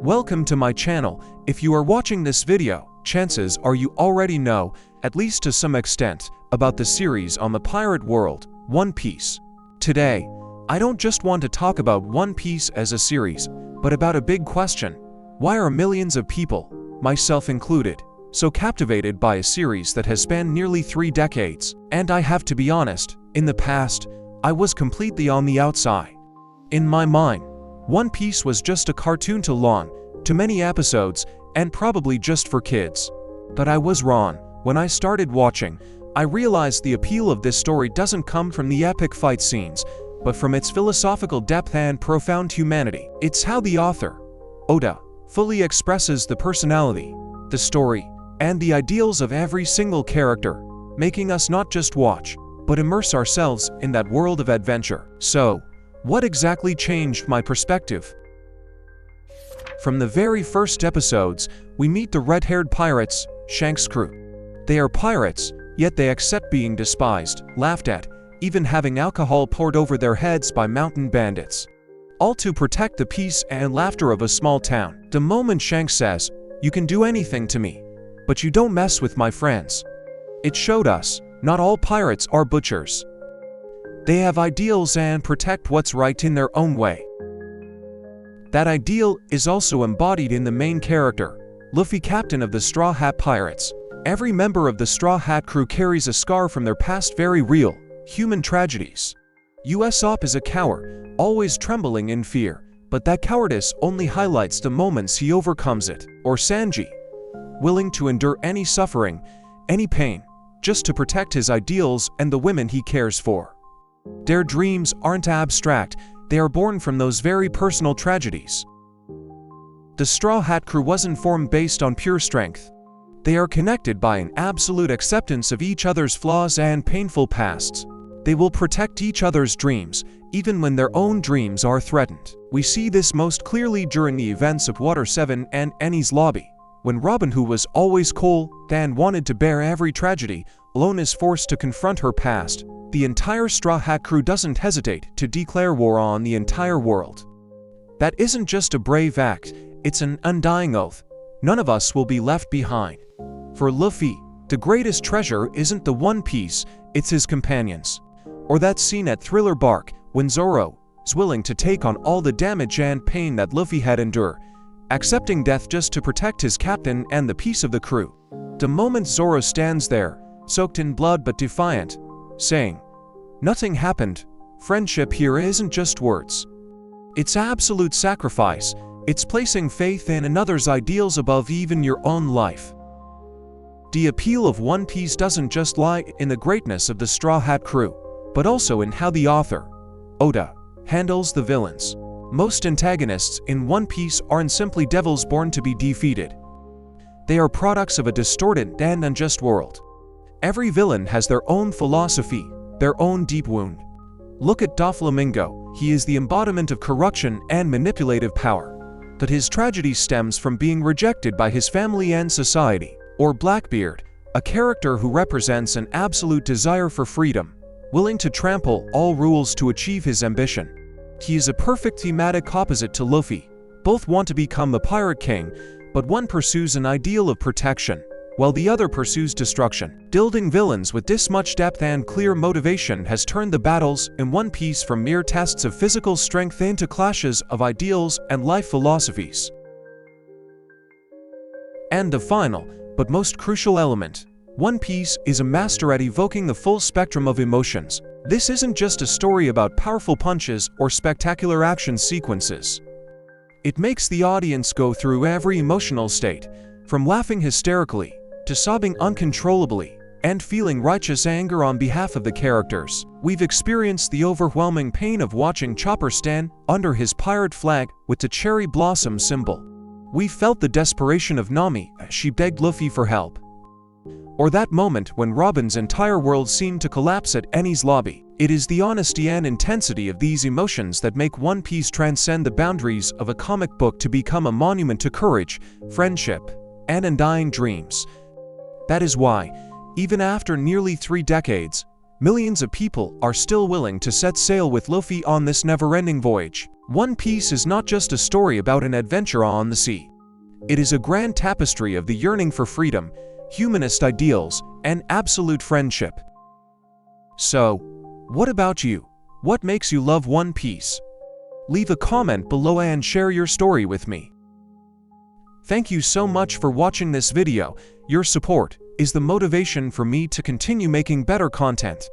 Welcome to my channel. If you are watching this video, chances are you already know, at least to some extent, about the series on the pirate world, One Piece. Today, I don't just want to talk about One Piece as a series, but about a big question. Why are millions of people, myself included, so captivated by a series that has spanned nearly 3 decades? And I have to be honest, in the past, I was completely on the outside. In my mind, One Piece was just a cartoon too long, too many episodes, and probably just for kids. But I was wrong. When I started watching, I realized the appeal of this story doesn't come from the epic fight scenes, but from its philosophical depth and profound humanity. It's how the author, Oda, fully expresses the personality, the story, and the ideals of every single character, making us not just watch, but immerse ourselves in that world of adventure. So, what exactly changed my perspective? From the very first episodes, we meet the red-haired pirates, Shanks' crew. They are pirates, yet they accept being despised, laughed at, even having alcohol poured over their heads by mountain bandits. All to protect the peace and laughter of a small town. The moment Shanks says, "You can do anything to me, but you don't mess with my friends," it showed us, not all pirates are butchers. They have ideals and protect what's right in their own way. That ideal is also embodied in the main character, Luffy, captain of the Straw Hat Pirates. Every member of the Straw Hat crew carries a scar from their past, very real, human tragedies. Usopp is a coward, always trembling in fear, but that cowardice only highlights the moments he overcomes it. Or Sanji, willing to endure any suffering, any pain, just to protect his ideals and the women he cares for. Their dreams aren't abstract, they are born from those very personal tragedies. The Straw Hat crew wasn't formed based on pure strength. They are connected by an absolute acceptance of each other's flaws and painful pasts. They will protect each other's dreams, even when their own dreams are threatened. We see this most clearly during the events of Water 7 and Enies Lobby, when Robin, who was always cold and wanted to bear every tragedy, alone is forced to confront her past. The entire Straw Hat crew doesn't hesitate to declare war on the entire world. That isn't just a brave act, it's an undying oath. None of us will be left behind. For Luffy, the greatest treasure isn't the One Piece, it's his companions. Or that scene at Thriller Bark, when Zoro is willing to take on all the damage and pain that Luffy had endured, accepting death just to protect his captain and the peace of the crew. The moment Zoro stands there, soaked in blood but defiant, saying, "Nothing happened. Friendship here isn't just words. It's absolute sacrifice. It's placing faith in another's ideals above even your own life." The appeal of One Piece doesn't just lie in the greatness of the Straw Hat crew, but also in how the author, Oda, handles the villains. Most antagonists in One Piece aren't simply devils born to be defeated. They are products of a distorted and unjust world. Every villain has their own philosophy, their own deep wound. Look at Doflamingo, he is the embodiment of corruption and manipulative power. But his tragedy stems from being rejected by his family and society. Or Blackbeard, a character who represents an absolute desire for freedom, willing to trample all rules to achieve his ambition. He is a perfect thematic opposite to Luffy. Both want to become the Pirate King, but one pursues an ideal of protection, while the other pursues destruction. Building villains with this much depth and clear motivation has turned the battles in One Piece from mere tests of physical strength into clashes of ideals and life philosophies. And the final, but most crucial element, One Piece is a master at evoking the full spectrum of emotions. This isn't just a story about powerful punches or spectacular action sequences. It makes the audience go through every emotional state, from laughing hysterically, to sobbing uncontrollably, and feeling righteous anger on behalf of the characters. We've experienced the overwhelming pain of watching Chopper stand under his pirate flag with the cherry blossom symbol. We felt the desperation of Nami as she begged Luffy for help. Or that moment when Robin's entire world seemed to collapse at Enies Lobby. It is the honesty and intensity of these emotions that make One Piece transcend the boundaries of a comic book to become a monument to courage, friendship, and undying dreams. That is why, even after nearly 3 decades, millions of people are still willing to set sail with Luffy on this never-ending voyage. One Piece is not just a story about an adventure on the sea. It is a grand tapestry of the yearning for freedom, humanist ideals, and absolute friendship. So, what about you? What makes you love One Piece? Leave a comment below and share your story with me. Thank you so much for watching this video. Your support is the motivation for me to continue making better content.